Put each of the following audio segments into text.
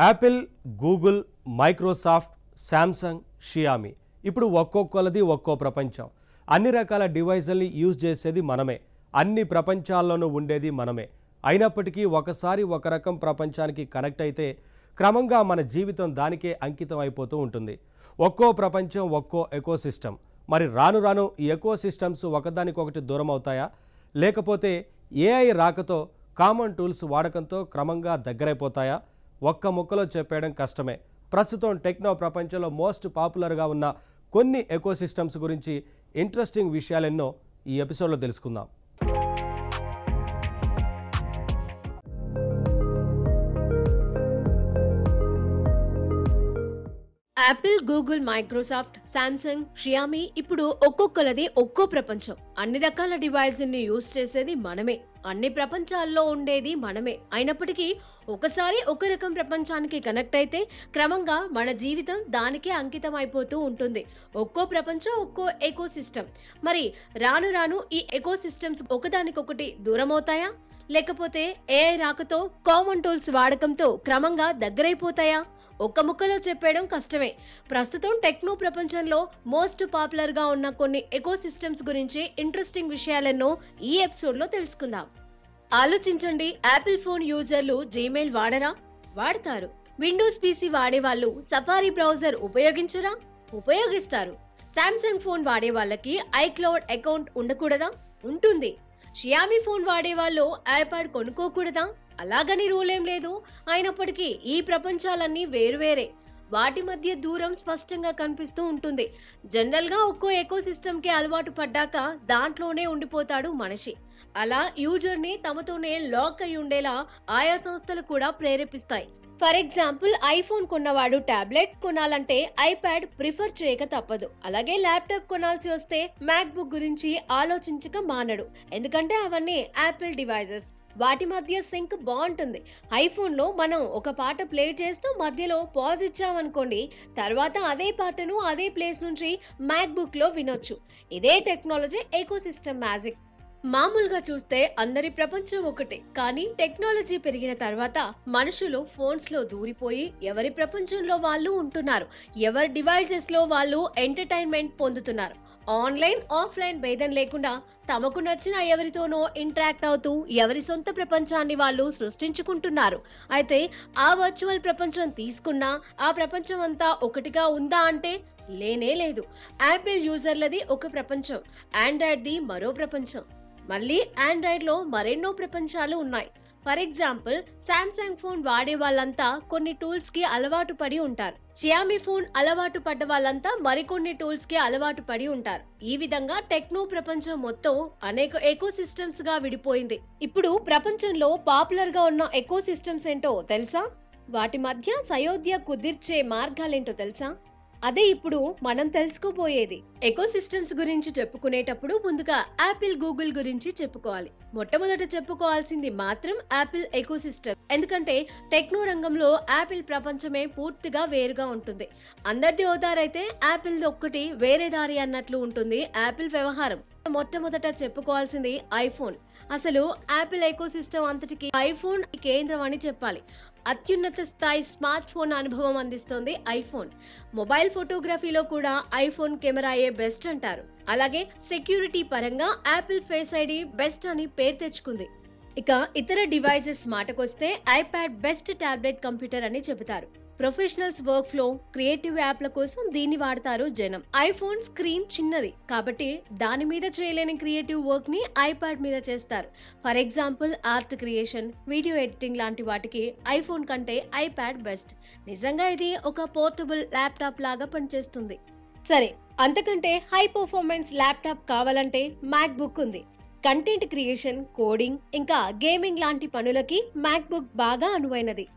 Apple, Google, Microsoft, Samsung, Xiaomi ఇప్పుడు ఒక్కొక్కలది ఒక్కో ప్రపంచం. అన్ని రకాల డివైజుల్ని యూజ్ చేసేది మనమే. అన్ని ప్రపంచాల్లోనూ ఉండేది మనమే. అయినప్పటికీ ఒకసారి ఒక రకం ప్రపంచానికి కనెక్ట్ అయితే క్రమంగా మన జీవితం దానికే అంకితం అయిపోతూ ఉంటుంది. ఒక్కో ప్రపంచం ఒక్కో ఎకోసిస్టమ్. మరి రాను రాను ఈ ఎకోసిస్టమ్స్ ఒకదానికొకటి దూరం అవుతాయా? లేకపోతే ఏఐ రాకతో కామన్ టూల్స్ వాడకంతో క్రమంగా దగ్గరైపోతాయా? ఒక్క ముక్కలో చెప్పేయడం కష్టమే. ప్రస్తుతం టెక్నో ప్రపంచంలో మోస్ట్ పాపులర్గా ఉన్న కొన్ని ఎకోసిస్టమ్స్ గురించి ఇంట్రెస్టింగ్ విషయాలెన్నో ఈ ఎపిసోడ్లో తెలుసుకుందాం. Apple, Google, Microsoft, Samsung, Xiaomi ఇప్పుడు ఒక్కొక్కలది ఒక్కో ప్రపంచం. అన్ని రకాల డివైజుల్ని యూజ్ చేసేది మనమే. అన్ని ప్రపంచాల్లో ఉండేది మనమే. అయినప్పటికీ ఒకసారి ఒక రకం ప్రపంచానికి కనెక్ట్ అయితే క్రమంగా మన జీవితం దానికే అంకితం అయిపోతూ ఉంటుంది. ఒక్కో ప్రపంచం ఒక్కో ఎకోసిస్టమ్. మరి రాను రాను ఈ ఎకోసిస్టమ్స్ ఒకదానికొకటి దూరం అవుతాయా? లేకపోతే ఏఐ రాకతో కామన్ టూల్స్ వాడకంతో క్రమంగా దగ్గరైపోతాయా? ఒక్క ముక్కలో చెప్పేయడం కష్టమే. ప్రస్తుతం టెక్నో ప్రపంచంలో మోస్ట్ పాపులర్ గా ఉన్న కొన్ని ఎకోసిస్టమ్స్ గురించి ఇంట్రెస్టింగ్ విషయాలెన్నో ఈ ఎపిసోడ్లో తెలుసుకుందాం. ఆలోచించండి, యాపిల్ ఫోన్ యూజర్లు జీమెయిల్ వాడరా? వాడతారు. విండోస్ పీసీ వాడే వాళ్ళు సఫారీ బ్రౌజర్ ఉపయోగించరా? ఉపయోగిస్తారు. శాంసంగ్ ఫోన్ వాడే వాళ్ళకి ఐక్లౌడ్ అకౌంట్ ఉండకూడదా? ఉంటుంది. షియామి ఫోన్ వాడే వాళ్ళు ఐప్యాడ్ కొనుక్కోకూడదా? అలాగని రూల్ ఏం లేదు. అయినప్పటికీ ఈ ప్రపంచాలన్నీ వేరువేరే. వాటి మధ్య దూరం స్పష్టంగా కనిపిస్తూ ఉంటుంది. జనరల్ గా ఒక్కో ఎకోసిస్టమ్ కి అలవాటు పడ్డాక దాంట్లోనే ఉండిపోతాడు మనిషి. అలా యూజర్ ని తమతోనే లాక్ అయి ఉండేలా ఆయా సంస్థలు కూడా ప్రేరేపిస్తాయి. ఫర్ ఎగ్జాంపుల్, ఐఫోన్ కొన్నవాడు టాబ్లెట్ కొనాలంటే ఐప్యాడ్ ప్రిఫర్ చేయక తప్పదు. అలాగే ల్యాప్టాప్ కొనాల్సి వస్తే మ్యాక్ బుక్ గురించి ఆలోచించక మానడు. ఎందుకంటే అవన్నీ యాపిల్ డివైజెస్. వాటి మధ్య సింక్ బాగుంటుంది. ఐఫోన్ లో మనం ఒక పాట ప్లే చేస్తూ మధ్యలో పాజ్ ఇచ్చామనుకోండి, తర్వాత అదే పాటను అదే ప్లేస్ నుంచి మ్యాక్ బుక్ లో వినొచ్చు. ఇదే టెక్నాలజీ ఎకోసిస్టమ్ మ్యాజిక్. మామూలుగా చూస్తే అందరి ప్రపంచం ఒకటే. కానీ టెక్నాలజీ పెరిగిన తర్వాత మనుషులు ఫోన్స్ లో దూరిపోయి ఎవరి ప్రపంచంలో వాళ్ళు ఉంటున్నారు. ఎవరి డివైజెస్ లో వాళ్ళు ఎంటర్టైన్మెంట్ పొందుతున్నారు. ఆన్లైన్, ఆఫ్లైన్ భేదం లేకుండా తమకు నచ్చిన ఎవరితోనో ఇంటరాక్ట్ అవుతూ ఎవరి సొంత ప్రపంచాన్ని వాళ్ళు సృష్టించుకుంటున్నారు. అయితే ఆ వర్చువల్ ప్రపంచం తీసుకున్నా ఆ ప్రపంచం అంతా ఒకటిగా ఉందా అంటే లేనే లేదు. యాపిల్ యూజర్లది ఒక ప్రపంచం, ఆండ్రాయిడ్ది మరో ప్రపంచం. మళ్ళీ ఆండ్రాయిడ్ లో మరెన్నో ప్రపంచాలు ఉన్నాయి. ఫర్ ఎగ్జాంపుల్, శాంసంగ్ ఫోన్ వాడే వాళ్ళంతా కొన్ని టూల్స్ కి అలవాటు పడి ఉంటారు. షియామి ఫోన్ అలవాటు పడ్డ వాళ్ళంతా మరికొన్ని టూల్స్ కి అలవాటు పడి ఉంటారు. ఈ విధంగా టెక్నో ప్రపంచం మొత్తం అనేక ఎకోసిస్టమ్స్ గా విడిపోయింది. ఇప్పుడు ప్రపంచంలో పాపులర్ గా ఉన్న ఎకోసిస్టమ్స్ ఏంటో తెలుసా? వాటి మధ్య సయోధ్య కుదిర్చే మార్గాలేంటో తెలుసా? అదే ఇప్పుడు మనం తెలుసుకోబోయేది. ఎకోసిస్టమ్స్ గురించి చెప్పుకునేటప్పుడు ముందుగా యాపిల్, గూగుల్ గురించి చెప్పుకోవాలి. మొట్టమొదట చెప్పుకోవాల్సింది మాత్రం యాపిల్ ఎకోసిస్టమ్. ఎందుకంటే టెక్నో రంగంలో యాపిల్ ప్రపంచమే పూర్తిగా వేరుగా ఉంటుంది. అందరిది ఓ దారైతే యాపిల్ ఒక్కటి వేరే దారి అన్నట్లు ఉంటుంది యాపిల్ వ్యవహారం. మొట్టమొదట చెప్పుకోవాల్సింది ఐఫోన్. అసలు యాపిల్ ఎకోసిస్టమ్ అంతటికి ఐఫోన్ కేంద్రం అని చెప్పాలి. అత్యున్నత స్థాయి స్మార్ట్ ఫోన్ అనుభవం అందిస్తోంది ఐఫోన్. మొబైల్ ఫోటోగ్రఫీలో కూడా ఐఫోన్ కెమెరాయే బెస్ట్ అంటారు. అలాగే సెక్యూరిటీ పరంగా యాపిల్ ఫేస్ ఐడి బెస్ట్ అని పేరు తెచ్చుకుంది. ఇక ఇతర డివైజెస్ మాటకొస్తే ఐప్యాడ్ బెస్ట్ టాబ్లెట్ కంప్యూటర్ అని చెబుతారు. ప్రొఫెషనల్స్ వర్క్ ఫ్లో, క్రియేటివ్ యాప్ల కోసం దీన్ని వాడతారు జనం. ఐఫోన్ స్క్రీన్ చిన్నది కాబట్టి దాని మీద చేయలేని క్రియేటివ్ వర్క్ ని ఐప్యాడ్ మీద చేస్తారు. For example, art creation, video editing లాంటి వాటికి ఐఫోన్ కంటే ఐప్యాడ్ బెస్ట్. నిజంగా ఇది ఒక పోర్టబుల్ ల్యాప్టాప్ లాగా పనిచేస్తుంది. సరే, అంతకంటే హై పర్ఫార్మెన్స్ ల్యాప్టాప్ కావాలంటే మ్యాక్ బుక్ ఉంది. కంటెంట్ క్రియేషన్, కోడింగ్, ఇంకా గేమింగ్ లాంటి పనులకి మ్యాక్ బుక్ బాగా అనువైనది.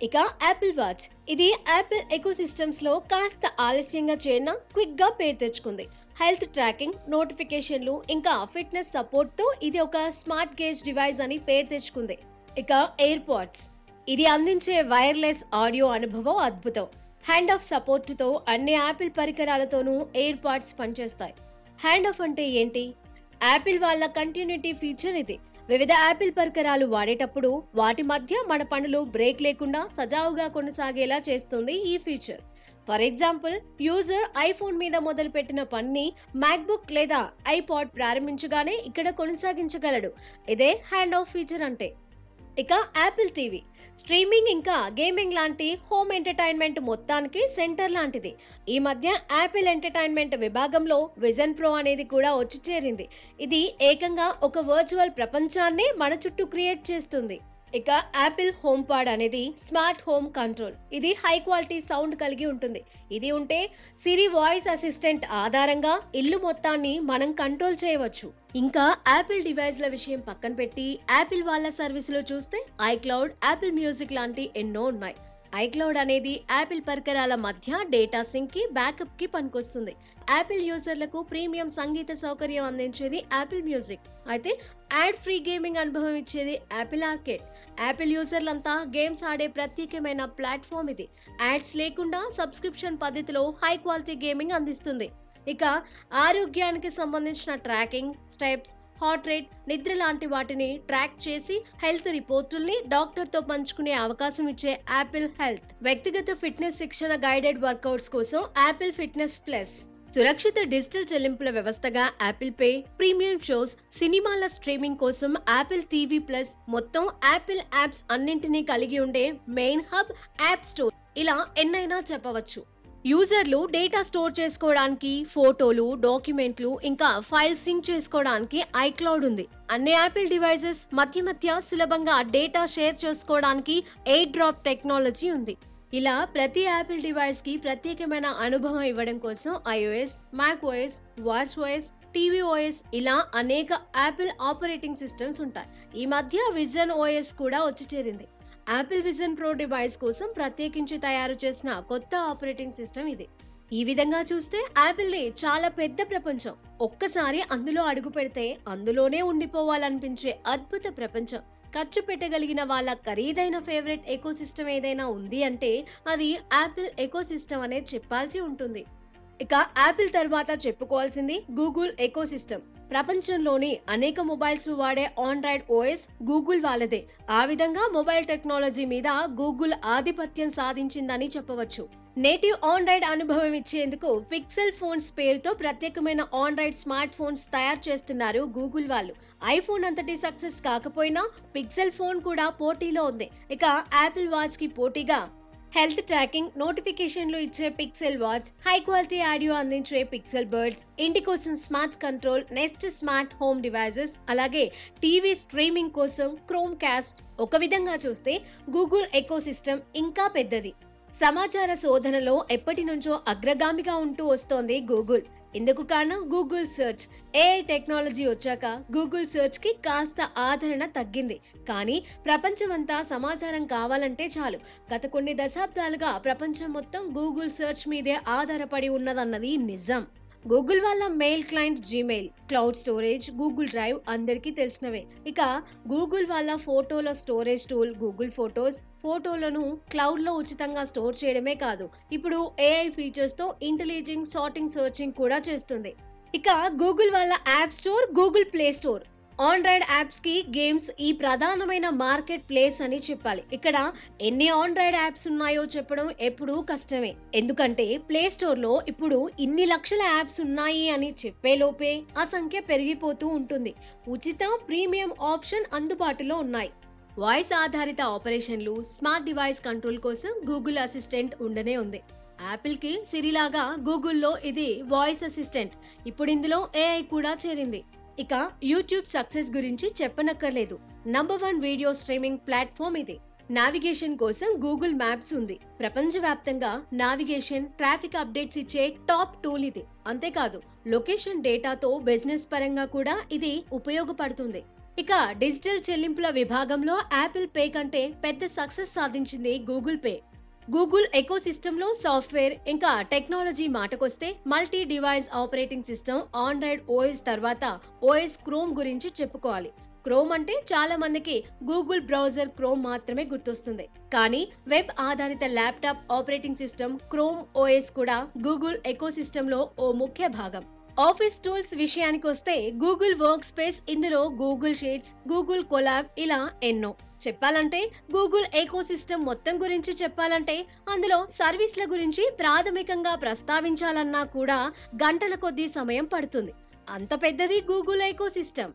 ఇక యాపిల్ వాచ్. ఇది యాపిల్ ఎకోసిస్టమ్స్ లో కాస్త ఆలస్యంగా చేరిన క్విక్ గా పేరు తెచ్చుకుంది. హెల్త్ ట్రాకింగ్, నోటిఫికేషన్లు, ఇంకా ఫిట్నెస్ సపోర్ట్ తో ఇది ఒక స్మార్ట్ గేజ్ డివైస్ అని పేరు తెచ్చుకుంది. ఇక ఎయిర్ పాడ్స్. ఇది అందించే వైర్లెస్ ఆడియో అనుభవం అద్భుతం. హ్యాండ్ ఆఫ్ సపోర్ట్ తో అన్ని యాపిల్ పరికరాలతోనూ ఎయిర్ పాడ్స్ పనిచేస్తాయి. హ్యాండ్ ఆఫ్ అంటే ఏంటి? యాపిల్ వాళ్ళ కంటిన్యూటీ ఫీచర్ ఇది. వివిధ యాపిల్ పరికరాలు వాడేటప్పుడు వాటి మధ్య మన పనులు బ్రేక్ లేకుండా సజావుగా కొనసాగేలా చేస్తుంది ఈ feature. For example, user iPhone మీద మొదలుపెట్టిన పనిని మ్యాక్బుక్ లేదా ఐపాడ్ ప్రారంభించగానే ఇక్కడ కొనసాగించగలడు. ఇదే హ్యాండ్ ఆఫ్ ఫీచర్ అంటే. ఇక యాపిల్ టీవీ స్ట్రీమింగ్ ఇంకా గేమింగ్ లాంటి హోమ్ ఎంటర్టైన్మెంట్ మొత్తానికి సెంటర్ లాంటిది. ఈ మధ్య యాపిల్ ఎంటర్టైన్మెంట్ విభాగంలో విజన్ ప్రో అనేది కూడా వచ్చి చేరింది. ఇది ఏకంగా ఒక వర్చువల్ ప్రపంచాన్ని మన చుట్టూ క్రియేట్ చేస్తుంది. ఇక యాపిల్ హోమ్ పాడ్ అనేది స్మార్ట్ హోమ్ కంట్రోల్. ఇది హై క్వాలిటీ సౌండ్ కలిగి ఉంటుంది. ఇది ఉంటే సిరి వాయిస్ అసిస్టెంట్ ఆధారంగా ఇల్లు మొత్తాన్ని మనం కంట్రోల్ చేయవచ్చు. ఇంకా యాపిల్ డివైస్ల విషయం పక్కన పెట్టి యాపిల్ వాళ్ళ సర్వీసులో చూస్తే ఐక్లౌడ్, యాపిల్ మ్యూజిక్ లాంటి ఎన్నో ఉన్నాయి. ఐక్లౌడ్ అనేది యాపిల్ పరికరాల మధ్య డేటా సింక్ కి, బ్యాకప్ కి పనికొస్తుంది. యాపిల్ యూజర్లకు ప్రీమియం సంగీత సౌకర్యం అందించేది యాపిల్ మ్యూజిక్. అయితే యాడ్ ఫ్రీ గేమింగ్ అనుభవం ఇచ్చేది యాపిల్ ఆర్కేడ్. యాపిల్ యూజర్లంతా గేమ్స్ ఆడే ప్రత్యేకమైన ప్లాట్ఫామ్ ఇది. యాడ్స్ లేకుండా సబ్స్క్రిప్షన్ పద్ధతిలో హై క్వాలిటీ గేమింగ్ అందిస్తుంది. ఇక ఆరోగ్యానికి సంబంధించిన ట్రాకింగ్, స్టెప్స్, హార్ట్ రేట్, నిద్ర లాంటి వాటిని ట్రాక్ చేసి హెల్త్ రిపోర్టుల్ని డాక్టర్తో పంచుకునే అవకాశం ఇచ్చే యాపిల్ హెల్త్. వ్యక్తిగత ఫిట్నెస్ శిక్షణ, గైడెడ్ వర్కౌట్స్ కోసం యాపిల్ ఫిట్నెస్ ప్లస్. సురక్షిత డిజిటల్ చెల్లింపుల వ్యవస్థగా యాపిల్ పే, ప్రీమియం షోస్, సినిమాల స్ట్రీమింగ్ కోసం యాపిల్ టీవీ ప్లస్, మొత్తం యాపిల్ యాప్స్ అన్నింటినీ కలిగి ఉండే మెయిన్ హబ్ యాప్ స్టోర్. ఇలా ఎన్నైనా చెప్పవచ్చు. యూజర్లు డేటా స్టోర్ చేసుకోవడానికి, ఫోటోలు, డాక్యుమెంట్లు, ఇంకా ఫైల్స్ సింక్ చేసుకోవడానికి ఐక్లౌడ్ ఉంది. అన్ని యాపిల్ డివైసెస్ మధ్య సులభంగా డేటా షేర్ చేసుకోవడానికి ఎయిర్ డ్రాప్ టెక్నాలజీ ఉంది. ఇలా ప్రతి యాపిల్ డివైస్ కి ప్రత్యేకమైన అనుభవం ఇవ్వడం కోసం iOS, macOS, watchOS, tvOS ఇలా అనేక యాపిల్ ఆపరేటింగ్ సిస్టమ్స్ ఉంటాయి. ఈ మధ్య విజన్ OS కూడా వచ్చి చేరింది. యాపిల్ విజన్ ప్రో డివైస్ కోసం ప్రత్యేకించి తయారు చేసిన కొత్త ఆపరేటింగ్ సిస్టమ్ ఇది. ఈ విధంగా చూస్తే యాపిల్ది చాలా పెద్ద ప్రపంచం. ఒక్కసారి అందులో అడుగు పెడితే అందులోనే ఉండిపోవాలనిపించే అద్భుత ప్రపంచం. ఖర్చు పెట్టగలిగిన వాళ్ళ ఖరీదైన ఫేవరెట్ ఎకోసిస్టమ్ ఏదైనా ఉంది అంటే అది యాపిల్ ఎకోసిస్టమ్ అనేది చెప్పాల్సి ఉంటుంది. ఇక యాపిల్ తర్వాత చెప్పుకోవాల్సింది గూగుల్ ఎకోసిస్టమ్. ప్రపంచంలోని అనేక మొబైల్స్ వాడే ఆండ్రాయిడ్ ఓఎస్ గూగుల్ వాళ్ళదే. ఆ విధంగా మొబైల్ టెక్నాలజీ మీద గూగుల్ ఆధిపత్యం సాధించిందని చెప్పవచ్చు. నేటివ్ ఆండ్రాయిడ్ అనుభవం ఇచ్చేందుకు పిక్సెల్ ఫోన్స్ పేరుతో ప్రత్యేకమైన ఆండ్రాయిడ్ స్మార్ట్ ఫోన్స్ తయారు చేస్తున్నారు గూగుల్ వాళ్ళు. ఐఫోన్ అంతటి సక్సెస్ కాకపోయినా పిక్సెల్ ఫోన్ కూడా పోటీలో ఉంది. ఇక యాపిల్ వాచ్ కి పోటీగా హెల్త్ ట్రాకింగ్, నోటిఫికేషన్లు ఇచ్చే pixel watch, high quality audio అందించే పిక్సెల్ బర్డ్స్, ఇంటి కోసం smart control, Nest smart home devices, అలాగే టీవీ స్ట్రీమింగ్ కోసం క్రోమ్ కాస్ట్. ఒక విధంగా చూస్తే గూగుల్ ఎకోసిస్టమ్ ఇంకా పెద్దది. సమాచార శోధనలో ఎప్పటి నుంచో అగ్రగామిగా ఉంటూ వస్తోంది గూగుల్. ఇందుకు కారణం గూగుల్ సెర్చ్. ఏఐ టెక్నాలజీ వచ్చాక గూగుల్ సెర్చ్ కి కాస్త ఆదరణ తగ్గింది. కానీ ప్రపంచమంతా సమాచారం కావాలంటే చాలు. గత కొన్ని దశాబ్దాలుగా ప్రపంచం మొత్తం గూగుల్ సెర్చ్ మీదే ఆధారపడి ఉన్నదన్నది నిజం. గూగుల్ వాళ్ళ mail client Gmail, cloud storage, Google drive అందరికీ తెలిసినవే. ఇక గూగుల్ వాళ్ళ ఫోటోల స్టోరేజ్ టూల్ గూగుల్ ఫోటోస్ ఫోటోలను క్లౌడ్ లో ఉచితంగా స్టోర్ చేయడమే కాదు, ఇప్పుడు ఏఐ ఫీచర్స్ తో ఇంటెలిజెంట్ సార్టింగ్, సర్చింగ్ కూడా చేస్తుంది. ఇక గూగుల్ వాళ్ళ app store Google play store. Android apps కి గేమ్స్ ఈ ప్రధానమైన మార్కెట్ ప్లేస్ అని చెప్పాలి. ఇక్కడ ఎన్ని ఆండ్రాయిడ్ యాప్స్ ఉన్నాయో చెప్పడం ఎప్పుడూ కష్టమే. ఎందుకంటే ప్లే స్టోర్ లో ఇప్పుడు ఇన్ని లక్షల యాప్స్ ఉన్నాయి అని చెప్పే లోపే ఆ సంఖ్య పెరిగిపోతూ ఉంటుంది. ఉచిత, ప్రీమియం ఆప్షన్ అందుబాటులో ఉన్నాయి. వాయిస్ ఆధారిత ఆపరేషన్లు, స్మార్ట్ డివైస్ కంట్రోల్ కోసం గూగుల్ అసిస్టెంట్ ఉండనే ఉంది. యాపిల్ కి సిరి లాగా గూగుల్లో ఇది వాయిస్ అసిస్టెంట్. ఇప్పుడు ఇందులో ఏఐ కూడా చేరింది. ఇక యూట్యూబ్ సక్సెస్ గురించి చెప్పనక్కర్లేదు. నంబర్ 1 వీడియో స్ట్రీమింగ్ ప్లాట్ఫామ్ ఇది. నావిగేషన్ కోసం గూగుల్ మ్యాప్స్ ఉంది. ప్రపంచవ్యాప్తంగా నావిగేషన్, ట్రాఫిక్ అప్డేట్స్ ఇచ్చే టాప్ టూల్ ఇది. అంతేకాదు లొకేషన్ డేటాతో బిజినెస్ పరంగా కూడా ఇది ఉపయోగపడుతుంది. ఇక డిజిటల్ చెల్లింపుల విభాగంలో యాపిల్ పే కంటే పెద్ద సక్సెస్ సాధించింది గూగుల్ పే. గూగుల్ ఎకోసిస్టమ్ లో సాఫ్ట్వేర్ ఇంకా టెక్నాలజీ మాటకొస్తే multi device operating system Android OS తర్వాత ఓఎస్ క్రోమ్ గురించి చెప్పుకోవాలి. క్రోమ్ అంటే చాలా మందికి గూగుల్ బ్రౌజర్ క్రోమ్ మాత్రమే గుర్తొస్తుంది. కానీ వెబ్ ఆధారిత laptop operating system chrome OS కూడా గూగుల్ ఎకోసిస్టమ్ లో ఓ ముఖ్య భాగం. ఆఫీస్ టూల్స్ విషయానికి వస్తే గూగుల్ వర్క్ స్పేస్, ఇందులో గూగుల్ షీట్స్, గూగుల్ కొలాబ్, ఇలా ఎన్నో. చెప్పాలంటే గూగుల్ ఎకోసిస్టమ్ మొత్తం గురించి చెప్పాలంటే అందులో సర్వీస్ల గురించి ప్రాథమికంగా ప్రస్తావించాలన్నా కూడా గంటల కొద్దీ సమయం పడుతుంది. అంత పెద్దది గూగుల్ ఎకోసిస్టమ్.